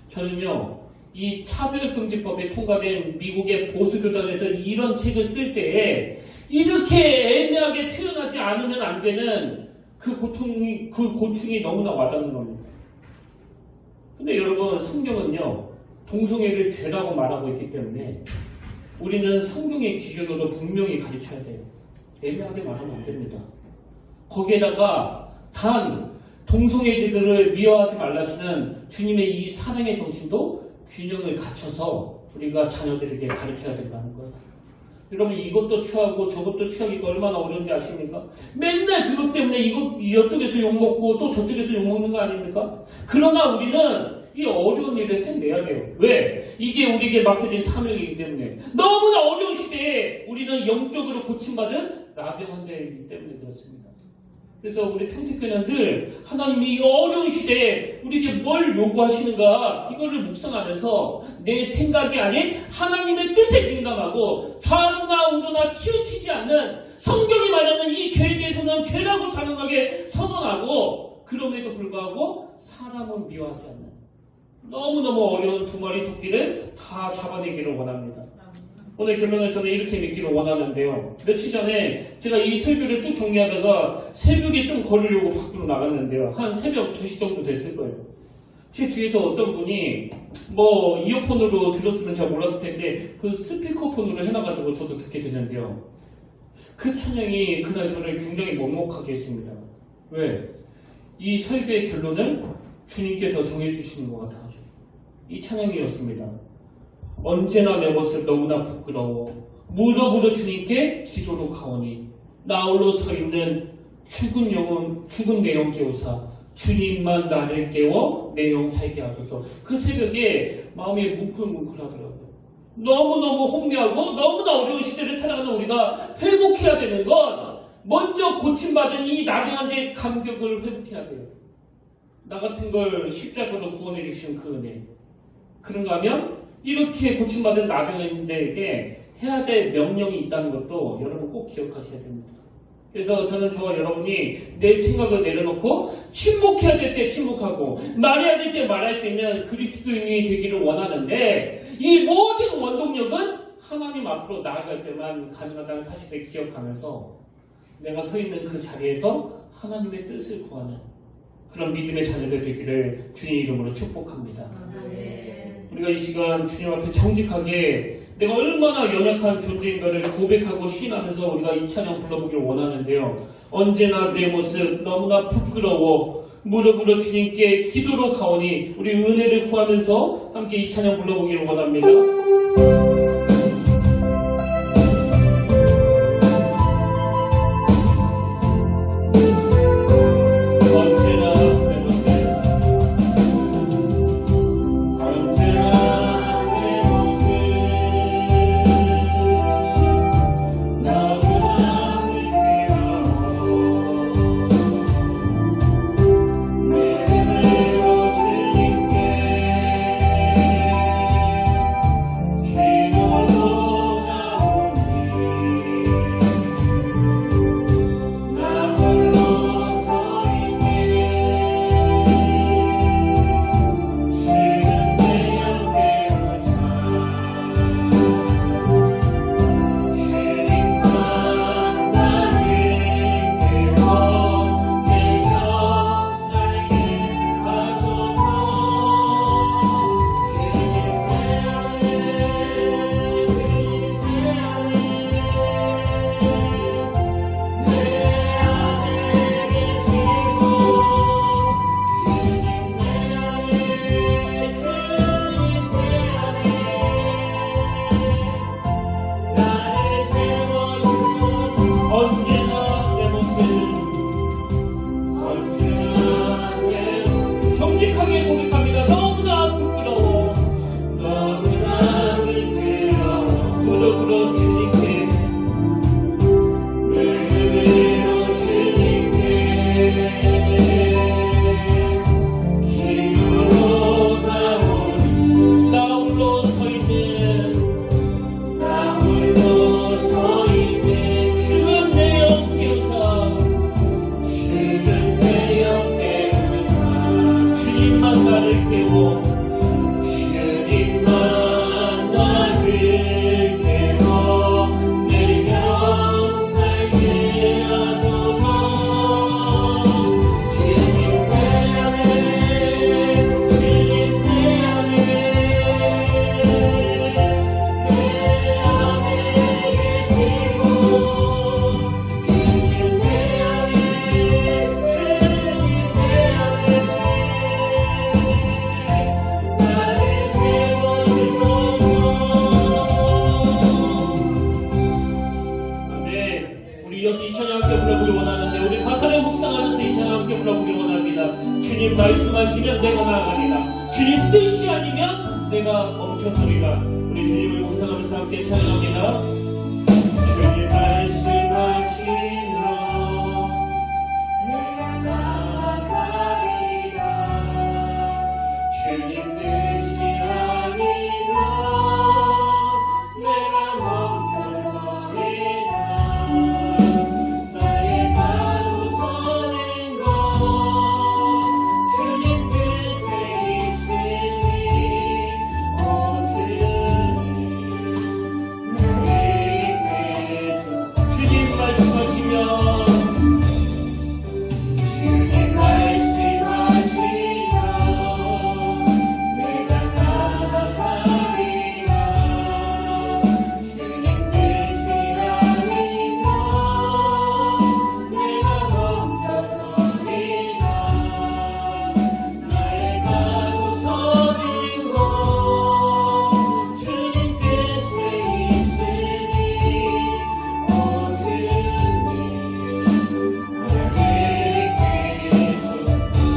저는요, 이 차별금지법이 통과된 미국의 보수교단에서 이런 책을 쓸 때에 이렇게 애매하게 표현하지 않으면 안 되는 그 고충이 너무나 와닿는 겁니다. 근데 여러분 성경은요 동성애를 죄라고 말하고 있기 때문에 우리는 성경의 기준으로 분명히 가르쳐야 돼요. 애매하게 말하면 안 됩니다. 거기에다가 단 동성애자들을 미워하지 말라시는 주님의 이 사랑의 정신도 균형을 갖춰서 우리가 자녀들에게 가르쳐야 된다는 거예요. 여러분 이것도 취하고 저것도 취하기가 얼마나 어려운지 아십니까? 맨날 그것 때문에 이쪽에서 욕먹고 또 저쪽에서 욕먹는 거 아닙니까? 그러나 우리는 이 어려운 일을 해내야 돼요. 왜? 이게 우리에게 맡겨진 사명이기 때문에. 너무나 어려운 시대에 우리는 영적으로 고침받은 나병 환자이기 때문에 그렇습니다. 그래서 우리 평택교회는 늘 하나님이 이 어려운 시대에 우리에게 뭘 요구하시는가 이거를 묵상하면서 내 생각이 아닌 하나님의 뜻에 민감하고 좌로나 우로나 치우치지 않는 성경이 말하는 이 죄에 대해서는 죄라고 단호하게 선언하고 그럼에도 불구하고 사람은 미워하지 않는 너무너무 어려운 두 마리 토끼를 다 잡아내기를 원합니다. 오늘 결론은 저는 이렇게 믿기를 원하는데요. 며칠 전에 제가 이 설교를 쭉 정리하다가 새벽에 좀 걸으려고 밖으로 나갔는데요. 한 새벽 2시 정도 됐을 거예요. 제 뒤에서 어떤 분이 이어폰으로 들었으면 잘 몰랐을 텐데 그 스피커폰으로 해놔가지고 저도 듣게 됐는데요. 그 찬양이 그날 저를 굉장히 먹먹하게 했습니다. 왜? 이 설교의 결론을 주님께서 정해주시는 것 같아가지고 이 찬양이었습니다. 언제나 내 모습 너무나 부끄러워 무릎으로 주님께 기도로 가오니 나 홀로 서 있는 죽은 내 영 깨우사 주님만 나를 깨워 내 영 살게 하소서. 그 새벽에 마음이 뭉클뭉클하더라고요. 너무너무 혼미하고 너무나 어려운 시대를 살아가는 우리가 회복해야 되는 건 먼저 고침받은 이 나병한자의 감격을 회복해야 돼요. 나 같은 걸 십자가로 구원해 주신 그 은혜. 그런가 하면 이렇게 고침받은 나병자에게 해야 될 명령이 있다는 것도 여러분 꼭 기억하셔야 됩니다. 그래서 저는 저와 여러분이 내 생각을 내려놓고 침묵해야 될 때 침묵하고 말해야 될 때 말할 수 있는 그리스도인이 되기를 원하는데 이 모든 원동력은 하나님 앞으로 나아갈 때만 가능하다는 사실을 기억하면서 내가 서 있는 그 자리에서 하나님의 뜻을 구하는 그런 믿음의 자녀들 되기를 주님 이름으로 축복합니다. 우리가 이 시간 주님 앞에 정직하게 내가 얼마나 연약한 존재인가를 고백하고 시인하면서 우리가 이 찬양 불러보길 원하는데요. 언제나 내 모습 너무나 부끄러워 무릎으로 주님께 기도로 가오니 우리 은혜를 구하면서 함께 이 찬양 불러보길 원합니다. 주님께 이어서 이 찬양 함께 불러보길 원하는데 우리 가사를 묵상하면서 이 찬양 함께 불러보길 원합니다. 주님 말씀하시면 내가 나아가리라. 주님 뜻이 아니면 내가 멈춰서리라. 우리 주님을 묵상하면서 함께 찬양합니다. 주님 말씀하시면 내가 나아가리라. 주님 뜻이 아니라 내가 멈춰서리라. 나의 바로 서는 것 주님 뜻에 있으니 오 주님 나의 입에서 주님 말씀하시면 주님 말씀하시면 내가 나아가리라. 주님 뜻이 아니면 내가 멈춰서리라. 나의 바로 서는 것 주님 뜻에 있으니 오 주님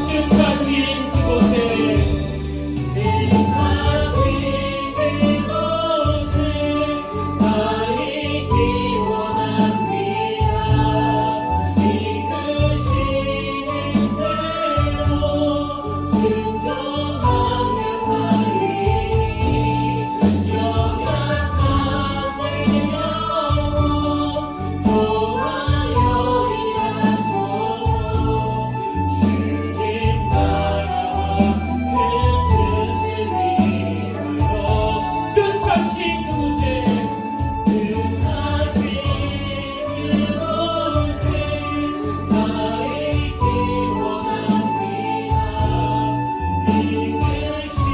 뜻하신 그곳에 나의 기원합니다. 이끄시는 대로 순종하며 살리. 연약한 내 영혼 도와여 일하소서. 주님 나라와 그 뜻을 위하여 뜻하신 그곳에 나의 기원합니다. 이끄시는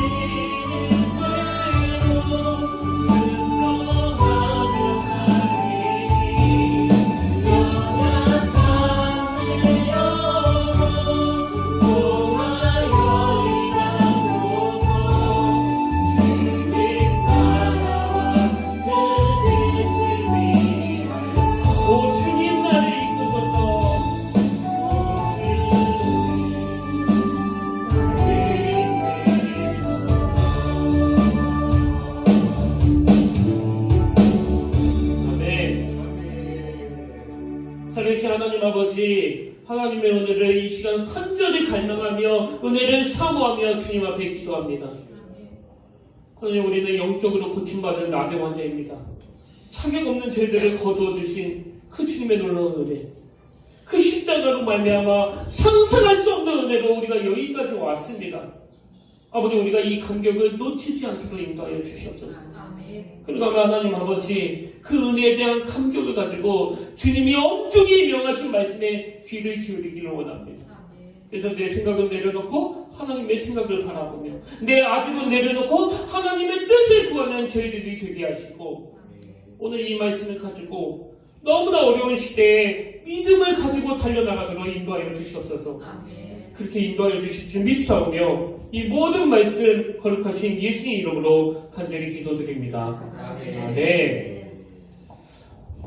대로 순종하며 살리. 연약한 내 영혼 도와여 일하소서. 주님 나라와 그 뜻을 위하여 오 주님 나를 이끄소서. 오 주님 아멘. 살리신 하나님 아버지, 하나님의 은혜를 이 시간 간절히 갈망하며 은혜를 사모하며 주님 앞에 기도합니다. 하나님, 우리는 영적으로 고침받은 나병 환자입니다. 자격 없는 죄들을 거두어 주신 그 주님의 놀라운 은혜, 그 십자가로 말미암아 상상할 수 없는 은혜로 우리가 여기까지 왔습니다. 아버지, 우리가 이 감격을 놓치지 않기로 인도하여 주시옵소서. 그러나 하나님 아버지, 그 은혜에 대한 감격을 가지고 주님이 엄중히 명하신 말씀에 귀를 기울이기를 원합니다. 그래서 내 생각은 내려놓고 하나님의 생각을 바라보며 내 아집은 내려놓고 하나님의 뜻을 구하는 저희들이 되게 하시고, 오늘 이 말씀을 가지고 너무나 어려운 시대에 믿음을 가지고 달려나가도록 인도하여 주시옵소서. 그렇게 인도하여 주실 줄 믿사오며 이 모든 말씀 거룩하신 예수님 이름으로 간절히 기도드립니다. 아멘.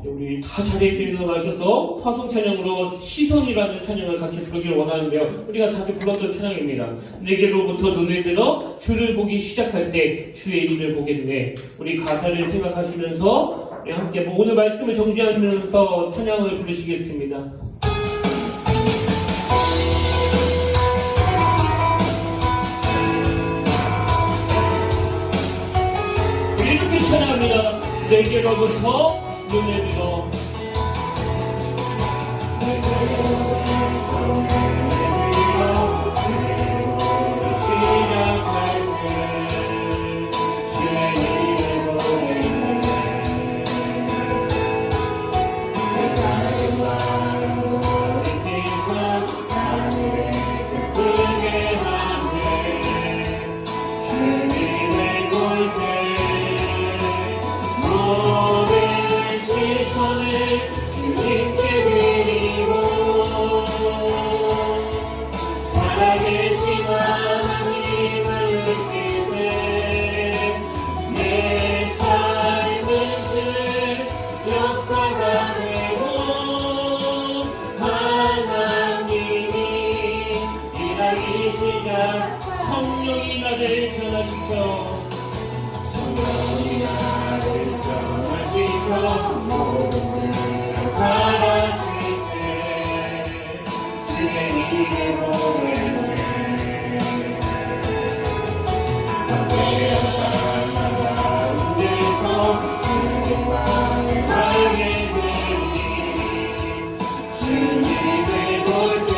우리 다 자리에서 일어나셔서 화성 찬양으로 시선이라는 찬양을 같이 부르기를 원하는데요. 우리가 자주 불렀던 찬양입니다. 내게로부터 눈을 들어 주를 보기 시작할 때 주의 일을 보게 되네. 우리 가사를 생각하시면서 우리 함께 오늘 말씀을 정지하면서 찬양을 부르시겠습니다. 우리 이렇게 찬양합니다. 내게로부터 눈에 들어 모든 시선을 주님께 드리고 모든 사라질 때 주의 이름 보내네 가운데서 주님만을 알게 되니 주님을 볼 때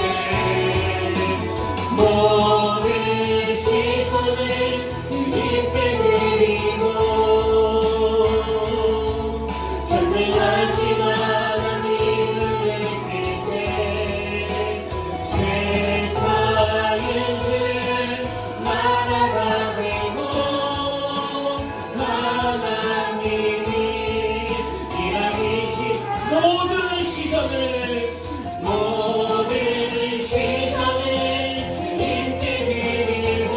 모든 시선을 주님께 드리고 전능하신 하나님을 느낄 때 세상은 나라가 되고 하나님이 일하시는 모든 시선을 주님께 드리고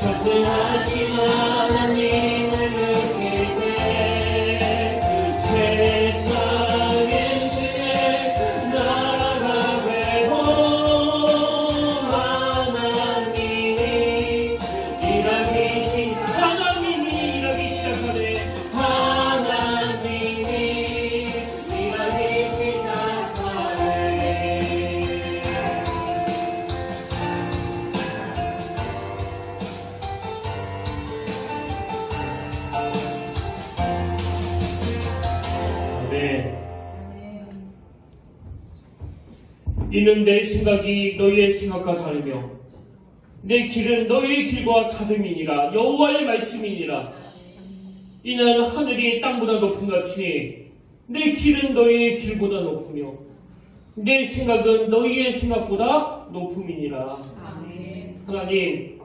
전능하신 하나님을 느낄 때 세상은 주의 나라가 되고 하나님이 일하기 시작하네 하나님이 일하기 시작하네 네. 이는 내 생각이 너희의 생각과 다르며 내 길은 너희의 길과 다름이니라 여호와의 말씀이니라 이는 하늘이 땅보다 높은 같이 내 길은 너희의 길보다 높으며 내 생각은 너희의 생각보다 높음이니라. 하나님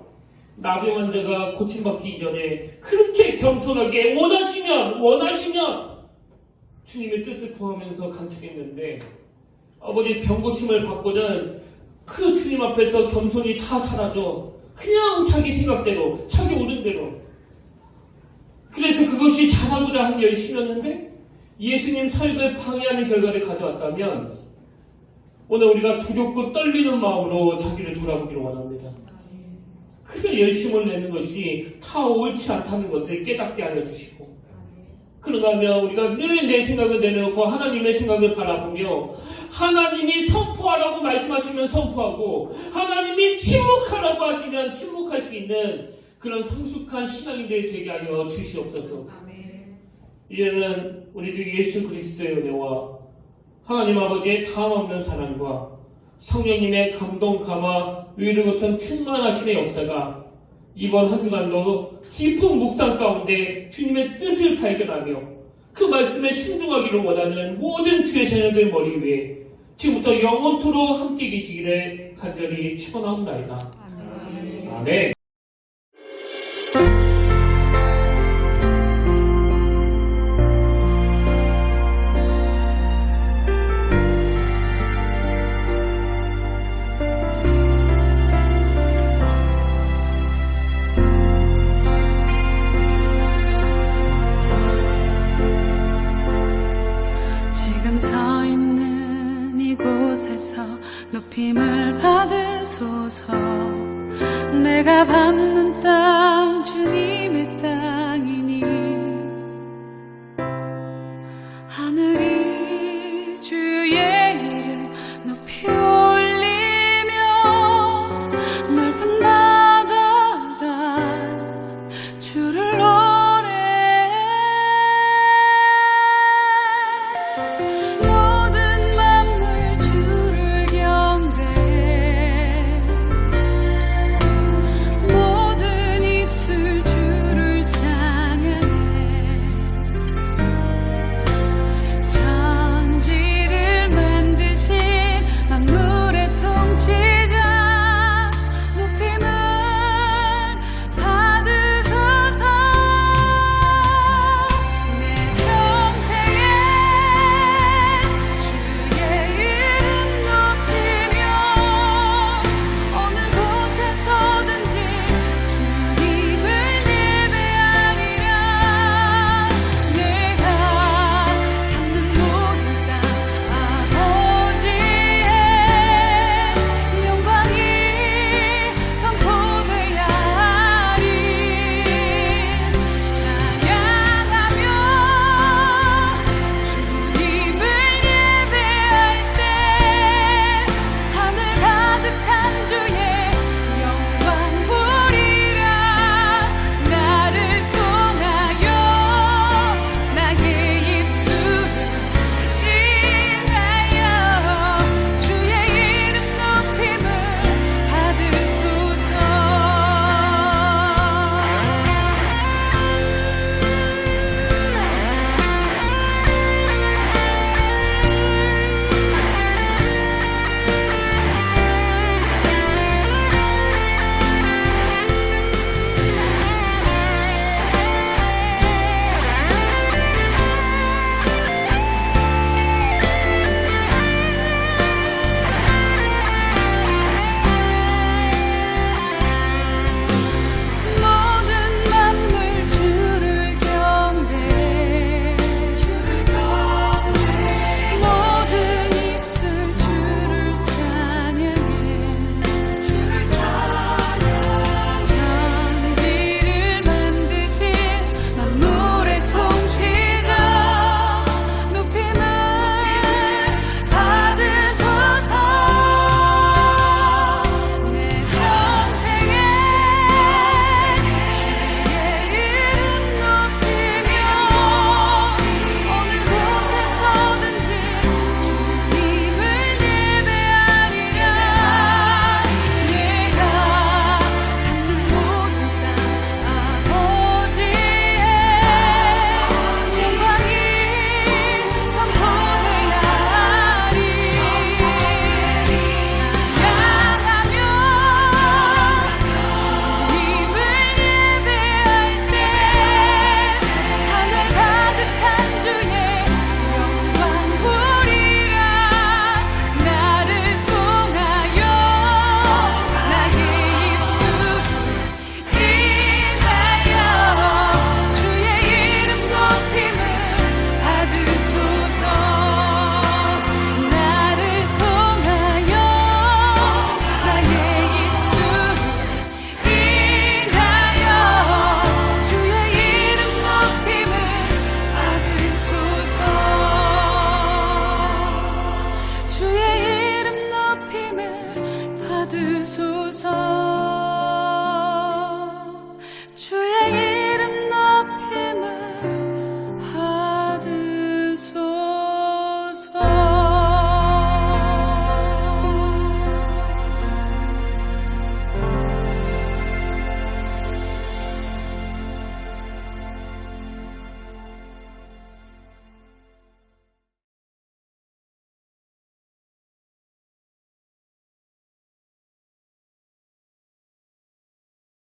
나병 환자가 고침받기 이전에 그렇게 겸손하게 원하시면 주님의 뜻을 구하면서 간청했는데 아버지 병고침을 받고는 그 주님 앞에서 겸손이 다 사라져 그냥 자기 생각대로 자기 옳은 대로 그래서 그것이 잘하고자 한 열심이었는데 예수님 삶을 방해하는 결과를 가져왔다면 오늘 우리가 두렵고 떨리는 마음으로 자기를 돌아보기를 원합니다. 크게 열심을 내는 것이 다 옳지 않다는 것을 깨닫게 하여 주시고 그러면 우리가 늘 내 생각을 내놓고 하나님의 생각을 바라보며 하나님이 선포하라고 말씀하시면 선포하고 하나님이 침묵하라고 하시면 침묵할 수 있는 그런 성숙한 신앙인들이 되게 하여 주시옵소서. 이제는 우리 주 예수 그리스도의 은혜와 하나님 아버지의 다함없는 사랑과 성령님의 감동, 감화, 위로 같은 충만하심의 역사가 이번 한 주간도 깊은 묵상 가운데 주님의 뜻을 발견하며 그 말씀에 순종하기를 원하는 모든 주의 자녀들 머리 위에 지금부터 영원토록 함께 계시기를 간절히 축원하옵나이다. 아멘. 지금 서 있는 이곳에서 높임을 받으소서. 내가 받는 땅 주님의 땅이니 하늘